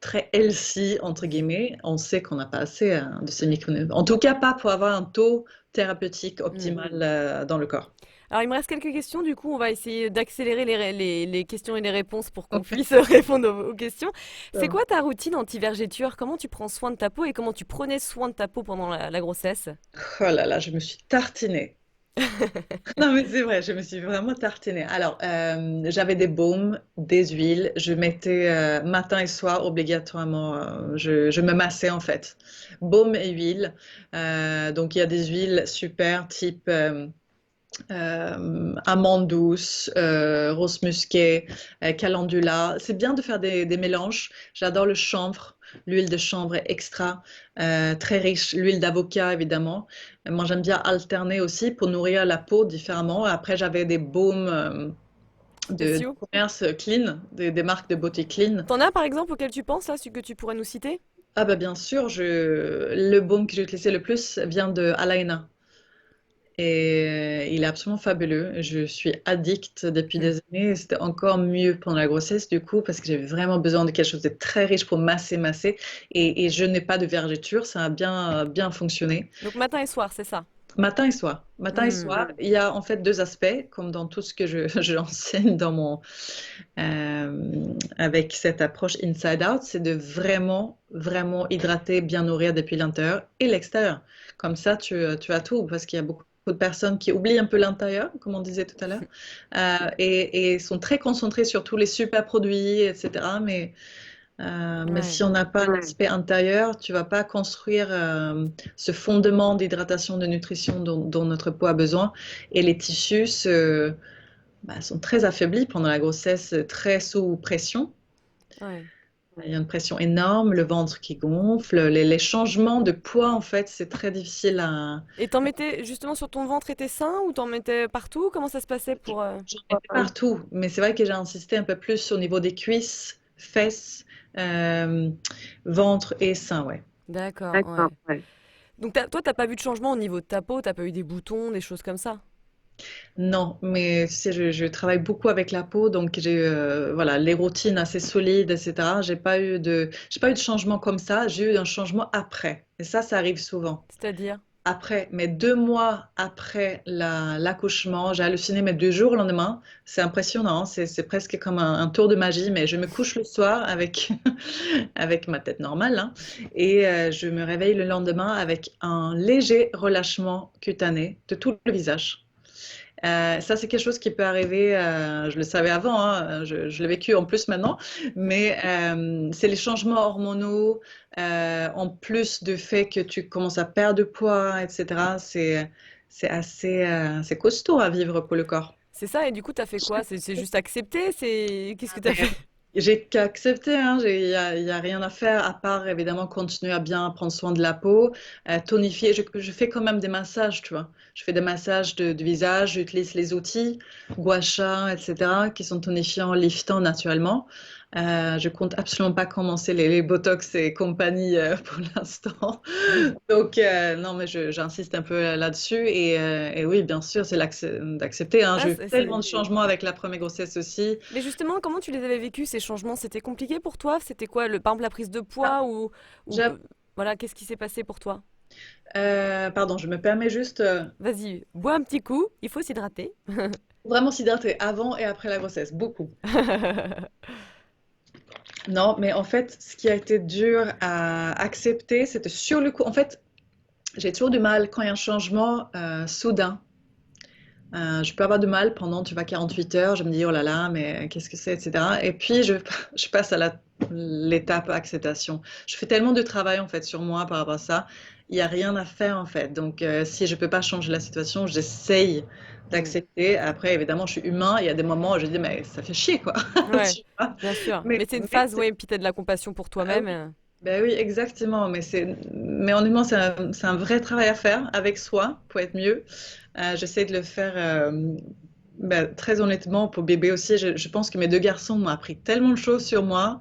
très healthy, entre guillemets, on sait qu'on n'a pas assez de ces micronutriments. En tout cas, pas pour avoir un taux thérapeutique Hmm. optimal dans le corps. Alors, il me reste quelques questions. Du coup, on va essayer d'accélérer les questions et les réponses pour qu'on puisse répondre aux questions. C'est quoi ta routine anti-vergéture? Comment tu prends soin de ta peau et comment tu prenais soin de ta peau pendant la grossesse? Oh là là, je me suis tartinée. Non, mais c'est vrai, je me suis vraiment tartinée. Alors, j'avais des baumes, des huiles. Je mettais matin et soir obligatoirement. Je me massais en fait. Baume et huile. Donc, il y a des huiles super, type amande douce, rose musquée, calendula. C'est bien de faire des mélanges. J'adore le chanvre. L'huile de chanvre est extra, très riche. L'huile d'avocat, évidemment. Moi, j'aime bien alterner aussi pour nourrir la peau différemment. Après, j'avais des baumes de Spéciaux? commerce clean, des marques de beauté clean. T'en as par exemple auquel tu penses là, celui que tu pourrais nous citer? Ah bah bien sûr, le baume que j'ai utilisé le plus vient de Alaina. Et il est absolument fabuleux. Je suis addict depuis Hmm. des années. Et c'était encore mieux pendant la grossesse, du coup, parce que j'avais vraiment besoin de quelque chose de très riche pour masser. Et je n'ai pas de vergeture. Ça a bien fonctionné. Donc matin et soir, c'est ça. Matin et soir. Matin et Hmm. soir. Il y a en fait deux aspects, comme dans tout ce que j'enseigne avec cette approche inside out, c'est de vraiment, vraiment hydrater, bien nourrir depuis l'intérieur et l'extérieur. Comme ça, tu as tout, parce qu'il y a beaucoup de personnes qui oublient un peu l'intérieur, comme on disait tout à l'heure, et sont très concentrées sur tous les super produits, etc. Mais Mais Ouais. si on n'a pas l'aspect intérieur, tu vas pas construire ce fondement d'hydratation, de nutrition dont notre peau a besoin. Et les tissus sont très affaiblis pendant la grossesse, très sous pression. Ouais. Il y a une pression énorme, le ventre qui gonfle, les changements de poids, en fait, c'est très difficile à... Et t'en mettais justement sur ton ventre et tes seins ou t'en mettais partout? Comment ça se passait pour... J'en mettais partout, mais c'est vrai que j'ai insisté un peu plus au niveau des cuisses, fesses, euh, ventre et seins, ouais. D'accord, ouais. Donc toi, t'as pas vu de changement au niveau de ta peau? T'as pas eu des boutons, des choses comme ça? Non, mais tu sais, je travaille beaucoup avec la peau, donc j'ai voilà les routines assez solides, etc. J'ai pas eu de changement comme ça. J'ai eu un changement après, et ça arrive souvent. C'est-à-dire? Après, mais 2 mois après l'accouchement, j'ai halluciné, mais 2 jours au lendemain, c'est impressionnant, hein. C'est presque comme un tour de magie, mais je me couche le soir avec, avec ma tête normale, hein, et je me réveille le lendemain avec un léger relâchement cutané de tout le visage. Ça, c'est quelque chose qui peut arriver, je le savais avant, hein, je l'ai vécu en plus maintenant, mais c'est les changements hormonaux, en plus du fait que tu commences à perdre de poids, etc. C'est assez, c'est costaud à vivre pour le corps. C'est ça, et du coup, t'as fait quoi? C'est juste accepter? Qu'est-ce que t'as fait? J'ai qu'accepté, hein, y a rien à faire à part évidemment continuer à bien prendre soin de la peau, tonifier. Je fais quand même des massages, tu vois. Je fais des massages de visage, j'utilise les outils, gua sha, etc., qui sont tonifiants, liftants naturellement. Je compte absolument pas commencer les Botox et compagnie pour l'instant. Donc, non, mais j'insiste un peu là-dessus. Et oui, bien sûr, c'est d'accepter, hein. Ah, J'ai eu tellement de changements avec la première grossesse aussi. Mais justement, comment tu les avais vécus, ces changements? C'était compliqué pour toi? C'était quoi, par exemple, la prise de poids ou J'a- voilà, qu'est-ce qui s'est passé pour toi? Pardon, je me permets juste Vas-y, bois un petit coup, il faut s'hydrater. vraiment s'hydrater avant et après la grossesse, beaucoup. Non, mais en fait, ce qui a été dur à accepter, c'était sur le coup. En fait, j'ai toujours du mal quand il y a un changement soudain. Je peux avoir du mal pendant, tu vois, 48 heures. Je me dis, oh là là, mais qu'est-ce que c'est, etc. Et puis, je passe à l'étape acceptation. Je fais tellement de travail, en fait, sur moi par rapport à ça. Il n'y a rien à faire, en fait. Donc, si je ne peux pas changer la situation, j'essaye Hmm. d'accepter. Après, évidemment, je suis humain. Il y a des moments où je dis, mais ça fait chier, quoi. Ouais, Tu vois. bien sûr. Mais, Mais c'est une mais phase, ouais, puis t'as de la compassion pour ah toi-même. oui, ben oui, exactement. Mais honnêtement, c'est un vrai travail à faire avec soi pour être mieux. J'essaie de le faire très honnêtement pour bébé aussi. Je pense que mes 2 garçons m'ont appris tellement de choses sur moi.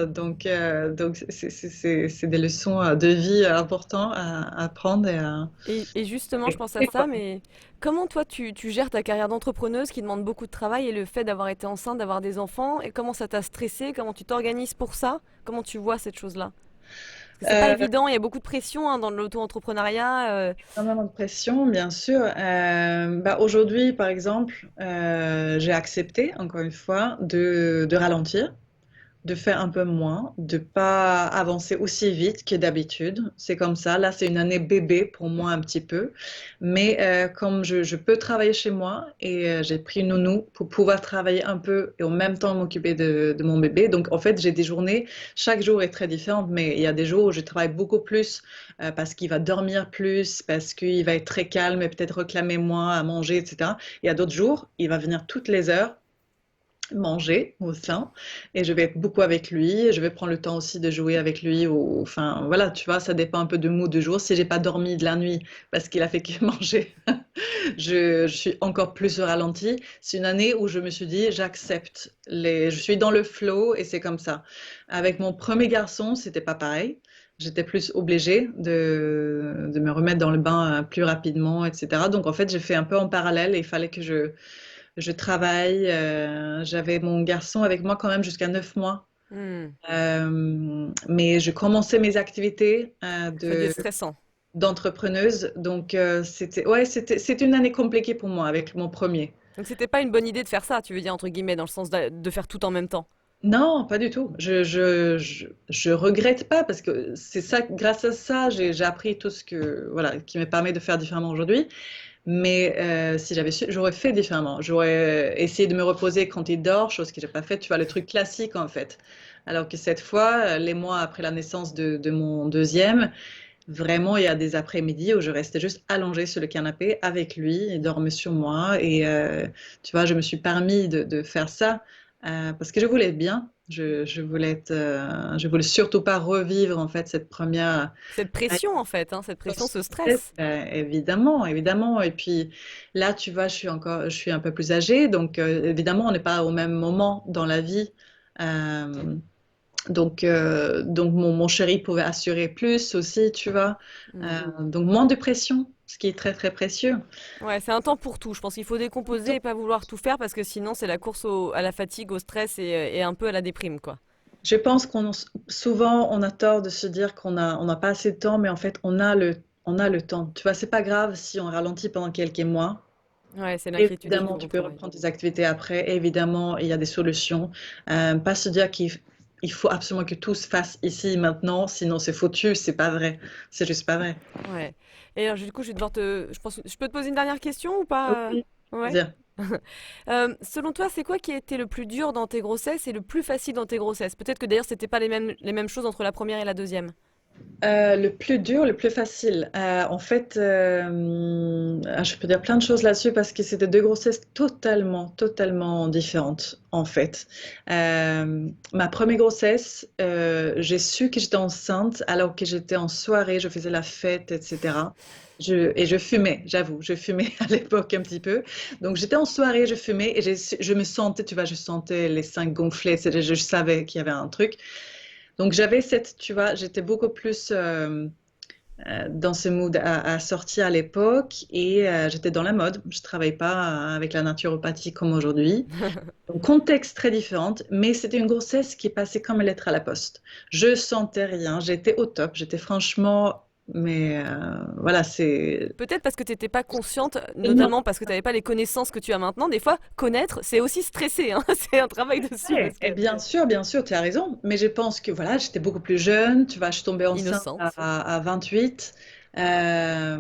Donc c'est des leçons de vie importantes à apprendre Et justement, je pense à et ça, quoi. mais comment toi tu gères ta carrière d'entrepreneuse qui demande beaucoup de travail et le fait d'avoir été enceinte, d'avoir des enfants, et comment ça t'a stressé, comment tu t'organises pour ça, comment tu vois cette chose-là? Parce que c'est pas Euh, évident, il y a beaucoup de pression hein, dans l'auto-entrepreneuriat. Énormément de pression, bien sûr. Aujourd'hui, par exemple, j'ai accepté, encore une fois, de ralentir, de faire un peu moins, de pas avancer aussi vite que d'habitude. C'est comme ça. Là, c'est une année bébé pour moi un petit peu. Mais comme je peux travailler chez moi et j'ai pris une nounou pour pouvoir travailler un peu et en même temps m'occuper de mon bébé. Donc, en fait, j'ai des journées, chaque jour est très différent, mais il y a des jours où je travaille beaucoup plus parce qu'il va dormir plus, parce qu'il va être très calme et peut-être réclamer moins à manger, etc. Il y a d'autres jours, il va venir toutes les heures manger au sein et je vais être beaucoup avec lui, je vais prendre le temps aussi de jouer avec lui enfin voilà, tu vois, ça dépend un peu de mood du jour. Si j'ai pas dormi de la nuit parce qu'il a fait que manger, je suis encore plus au ralenti. C'est une année où je me suis dit j'accepte je suis dans le flow et c'est comme ça. Avec mon premier garçon, c'était pas pareil. J'étais plus obligée de me remettre dans le bain plus rapidement, etc. Donc en fait, j'ai fait un peu en parallèle et il fallait que je travaille. J'avais mon garçon avec moi quand même jusqu'à 9 mois. Hmm, Mais je commençais mes activités ça devait être stressant. d'entrepreneuse. Donc, c'était une année compliquée pour moi avec mon premier. Donc c'était pas une bonne idée de faire ça, tu veux dire entre guillemets, dans le sens de faire tout en même temps. Non, pas du tout. Je regrette pas parce que c'est ça, grâce à ça, j'ai appris tout ce que, voilà, qui me permet de faire différemment aujourd'hui. Mais si j'avais su, j'aurais fait différemment. J'aurais essayé de me reposer quand il dort, chose que j'ai pas faite. Tu vois, le truc classique en fait. Alors que cette fois, les mois après la naissance de mon deuxième, vraiment, il y a des après-midi où je restais juste allongée sur le canapé avec lui, il dormait sur moi et tu vois, je me suis permis de faire ça parce que je voulais être bien. Je voulais être, je voulais surtout pas revivre en fait cette première Cette pression, en fait, hein, cette pression, ce grossesse. stress. Évidemment, évidemment. Et puis là, tu vois, je suis un peu plus âgée, donc évidemment, on n'est pas au même moment dans la vie. Euh, donc mon chéri pouvait assurer plus aussi, tu vois. Mm. Donc moins de pression, ce qui est très très précieux. Ouais, c'est un temps pour tout. Je pense qu'il faut décomposer et pas vouloir tout faire parce que sinon c'est la course à la fatigue, au stress et un peu à la déprime, quoi. Je pense souvent on a tort de se dire on n'a pas assez de temps, mais en fait on a le temps. Tu vois, c'est pas grave si on ralentit pendant quelques mois. Ouais, c'est l'inquiétude qui Évidemment, nous tu peux reprend, ouais. reprendre tes activités après. Évidemment, il y a des solutions. Pas se dire il faut absolument que tout se fasse ici, maintenant, sinon c'est foutu. C'est pas vrai. C'est juste pas vrai. Ouais. Et alors, du coup, je vais devoir te. Je pense. Je peux te poser une dernière question ou pas? Oui. Ouais. Selon toi, c'est quoi qui a été le plus dur dans tes grossesses et le plus facile dans tes grossesses? Peut-être que d'ailleurs, c'était pas les mêmes choses entre la première et la deuxième. Le plus dur, le plus facile. En fait, je peux dire plein de choses là-dessus parce que c'était deux grossesses totalement différentes, en fait. Ma première grossesse, j'ai su que j'étais enceinte alors que j'étais en soirée, je faisais la fête, etc. Et je fumais, j'avoue, je fumais à l'époque un petit peu. Donc j'étais en soirée, je fumais et je me sentais, tu vois, je sentais les seins gonflés, je savais qu'il y avait un truc. Donc j'avais cette, tu vois, j'étais beaucoup plus dans ce mood à sortir à l'époque et j'étais dans la mode. Je travaillais pas avec la naturopathie comme aujourd'hui. Donc contexte très différent, mais c'était une grossesse qui est passée comme une lettre à la poste. Je sentais rien, j'étais au top, j'étais franchement, mais voilà, c'est Peut-être parce que tu n'étais pas consciente, énorme. notamment parce que tu n'avais pas les connaissances que tu as maintenant. Des fois, connaître, c'est aussi stresser, hein. C'est un travail dessus Ouais, parce et que bien sûr, tu as raison, mais je pense que voilà, j'étais beaucoup plus jeune, tu vois, je suis tombée enceinte innocente. à 28, euh,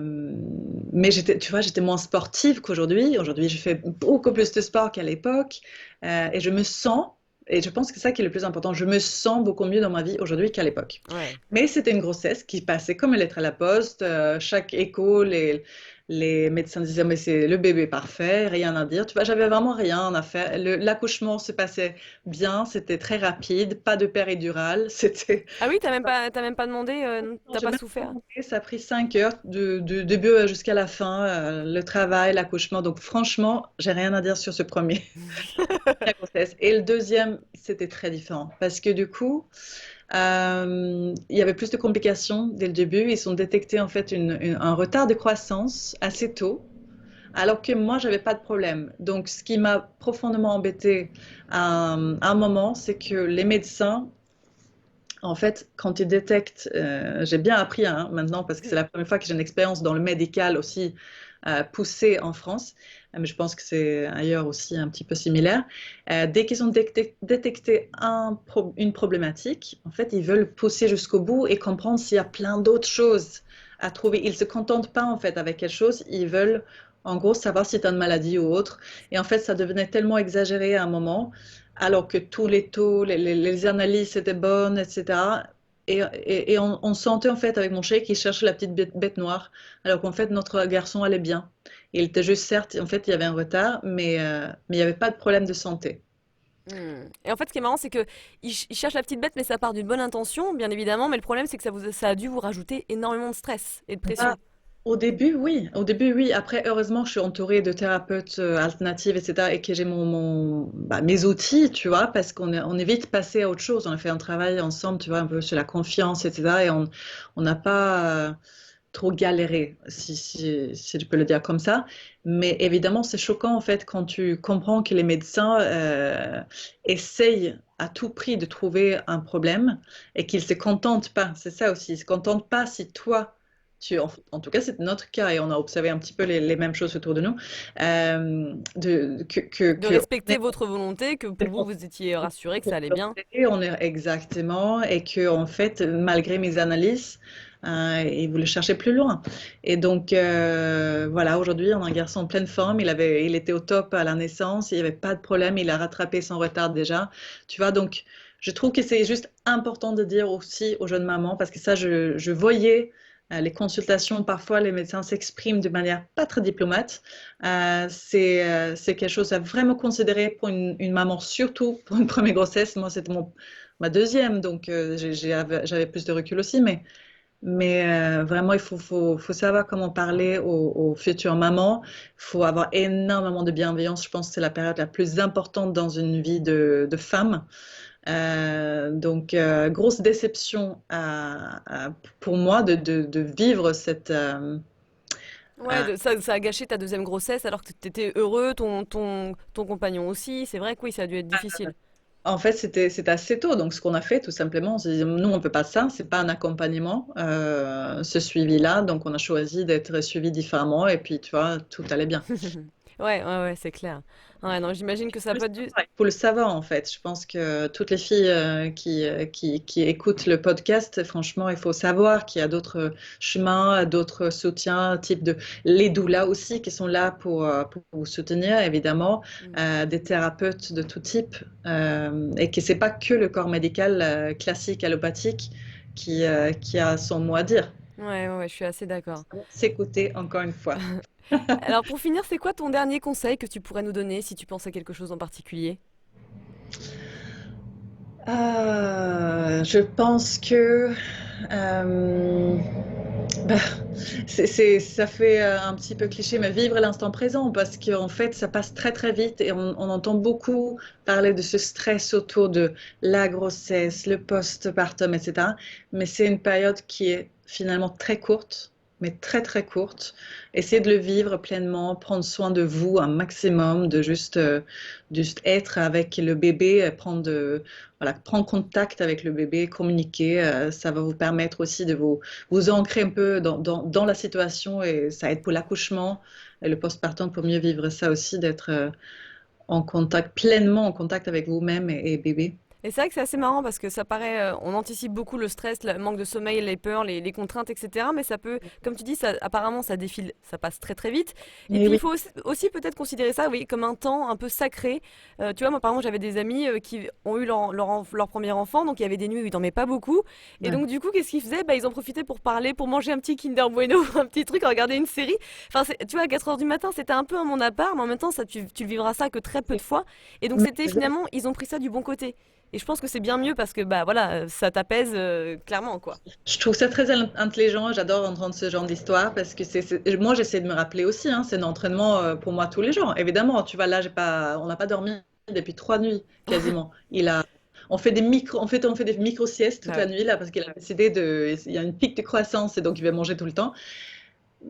mais j'étais, tu vois, j'étais moins sportive qu'aujourd'hui. Aujourd'hui, je fais beaucoup plus de sport qu'à l'époque, et je me sens, et je pense que c'est ça qui est le plus important, je me sens beaucoup mieux dans ma vie aujourd'hui qu'à l'époque. Ouais. Mais c'était une grossesse qui passait comme une lettre à la poste, chaque écho, les médecins disaient, mais c'est le bébé parfait, rien à dire. Tu vois, j'avais vraiment rien à faire. L'accouchement se passait bien, c'était très rapide, pas de péridurale. C'était, Ah oui, t'as même pas demandé, t'as j'ai pas même pas souffert. demandé, ça a pris 5 heures de début jusqu'à la fin, le travail, l'accouchement. Donc franchement, j'ai rien à dire sur ce premier, la grossesse. Et le deuxième, c'était très différent parce que du coup, il y avait plus de complications dès le début. Ils ont détecté en fait un retard de croissance assez tôt. Alors que moi, j'avais pas de problème. Donc, ce qui m'a profondément embêtée à un moment, c'est que les médecins, en fait, quand ils détectent, j'ai bien appris hein, maintenant parce que c'est la première fois que j'ai une expérience dans le médical aussi poussée en France, mais je pense que c'est ailleurs aussi un petit peu similaire. Dès qu'ils ont détecté une problématique, en fait, ils veulent pousser jusqu'au bout et comprendre s'il y a plein d'autres choses à trouver. Ils se contentent pas en fait avec quelque chose, ils veulent en gros savoir si tu as une maladie ou autre. Et en fait, ça devenait tellement exagéré à un moment alors que tous les taux, les analyses étaient bonnes, etc. Et on sentait en fait avec mon chéri qu'il cherchait la petite bête noire, alors qu'en fait notre garçon allait bien. Il était juste, certes, en fait il y avait un retard, mais il n'y avait pas de problème de santé. Hmm. Et en fait, ce qui est marrant, c'est que ils cherchent la petite bête, mais ça part d'une bonne intention, bien évidemment. Mais le problème, c'est que ça a dû vous rajouter énormément de stress et de pression. Bah, au début, oui. Au début, oui. Après, heureusement, je suis entourée de thérapeutes alternatives, etc. et que j'ai mes outils, tu vois, parce on est vite passé à autre chose. On a fait un travail ensemble, tu vois, un peu sur la confiance, etc. Et on n'a pas trop galéré, si je peux le dire comme ça. Mais évidemment, c'est choquant, en fait, quand tu comprends que les médecins essayent à tout prix de trouver un problème et qu'ils ne se contentent pas. C'est ça aussi. Ils ne se contentent pas si toi en tout cas, c'est notre cas et on a observé un petit peu les mêmes choses autour de nous. De respecter votre volonté, que pour vous, vous étiez rassuré que ça allait bien. on est exactement et que en fait, malgré mes analyses, et il voulait chercher plus loin. Et donc, voilà, aujourd'hui, on a un garçon en pleine forme. Il était au top à la naissance. Il n'y avait pas de problème. Il a rattrapé son retard déjà. Tu vois, donc, je trouve que c'est juste important de dire aussi aux jeunes mamans, parce que ça, je voyais les consultations, parfois les médecins s'expriment de manière pas très diplomate. C'est quelque chose à vraiment considérer pour une maman, surtout pour une première grossesse. Moi, c'était ma deuxième, donc j'avais plus de recul aussi, mais vraiment, il faut savoir comment parler aux futures mamans. Il faut avoir énormément de bienveillance. Je pense que c'est la période la plus importante dans une vie de femme. Donc, grosse déception pour moi de vivre Ouais, ça a gâché ta deuxième grossesse alors que tu étais heureux, ton compagnon aussi. C'est vrai que oui, ça a dû être difficile. en fait, c'était assez tôt. Donc, ce qu'on a fait, tout simplement, on s'est dit, nous, on ne peut pas ça. C'est pas un accompagnement, ce suivi-là. Donc, on a choisi d'être suivi différemment. Et puis, tu vois, tout allait bien. Ouais, ouais, ouais, c'est clair. Ouais, non, j'imagine que ça a pas dû. Il faut le savoir en fait. Je pense que toutes les filles qui écoutent le podcast, franchement, il faut savoir qu'il y a d'autres chemins, d'autres soutiens, type de les doulas aussi qui sont là pour vous soutenir, évidemment, Mm. des thérapeutes de tout type, et que c'est pas que le corps médical classique allopathique qui a son mot à dire. Ouais, ouais, ouais, je suis assez d'accord. S'écouter encore une fois. Alors pour finir, c'est quoi ton dernier conseil que tu pourrais nous donner si tu penses à quelque chose en particulier? Je pense que euh, bah, ça fait un petit peu cliché, mais vivre l'instant présent, parce qu'en fait, ça passe très très vite et on entend beaucoup parler de ce stress autour de la grossesse, le postpartum, etc. Mais c'est une période qui est finalement très courte, mais très très courte. Essayez de le vivre pleinement, prendre soin de vous un maximum, de juste être avec le bébé, voilà, prendre contact avec le bébé, communiquer. Ça va vous permettre aussi de vous ancrer un peu dans la situation et ça aide pour l'accouchement et le postpartum pour mieux vivre ça aussi, d'être en contact, pleinement en contact avec vous-même et bébé. Et c'est vrai que c'est assez marrant parce que ça paraît, on anticipe beaucoup le stress, le manque de sommeil, les peurs, les contraintes, etc. Mais ça peut, comme tu dis, ça, apparemment ça défile, ça passe très très vite. Et Et puis il oui, faut aussi peut-être considérer ça, oui, comme un temps un peu sacré. Tu vois, moi par exemple j'avais des amis qui ont eu leur premier enfant, donc il y avait des nuits où ils dormaient pas beaucoup. Et ouais. donc du coup, qu'est-ce qu'ils faisaient? Bah, ils en profitaient pour parler, pour manger un petit Kinder Bueno, un petit truc, regarder une série. Enfin, tu vois, à 4 heures du matin, c'était un peu un monde à part, mais en même temps, ça, tu le vivras ça que très peu de fois. Et donc Mais c'était finalement, ils ont pris ça du bon côté. Et je pense que c'est bien mieux parce que bah voilà, ça t'apaise clairement quoi. je trouve ça très intelligent. J'adore entendre ce genre d'histoire parce que moi, j'essaie de me rappeler aussi. Hein, c'est un entraînement pour moi tous les jours. Évidemment, tu vois, là, on n'a pas dormi depuis 3 nuits quasiment. On fait des micro-siestes toute Bah la ouais. nuit là parce qu'il a décidé il y a une pique de croissance et donc il va manger tout le temps.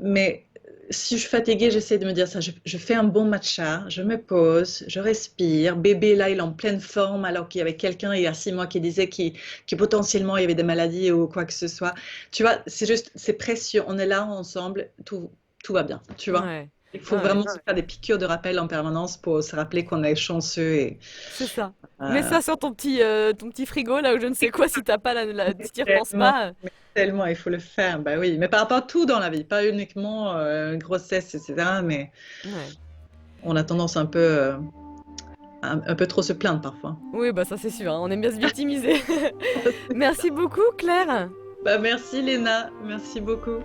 Mais si je suis fatiguée, j'essaie de me dire ça. Je fais un bon matcha, je me pose, je respire. Bébé, là, il est en pleine forme, alors qu'il y avait quelqu'un il y a 6 mois qui disait qu'il potentiellement il y avait des maladies ou quoi que ce soit. Tu vois, c'est précieux. On est là ensemble, tout va bien, tu vois. Ouais. Il faut Ouais, ouais. vraiment se faire des piqûres de rappel en permanence pour se rappeler qu'on est chanceux et C'est ça. Mets euh, ça sur ton petit frigo là où je ne sais quoi si t'as pas si t'y repenses tellement, pas. mais tellement, il faut le faire. Bah oui, mais par rapport à tout dans la vie, pas uniquement grossesse, etc. Mais Ouais. on a tendance un peu trop se plaindre parfois. Oui, bah ça c'est sûr, hein, on aime bien se victimiser. Merci beaucoup Claire. Bah merci Léna, merci beaucoup.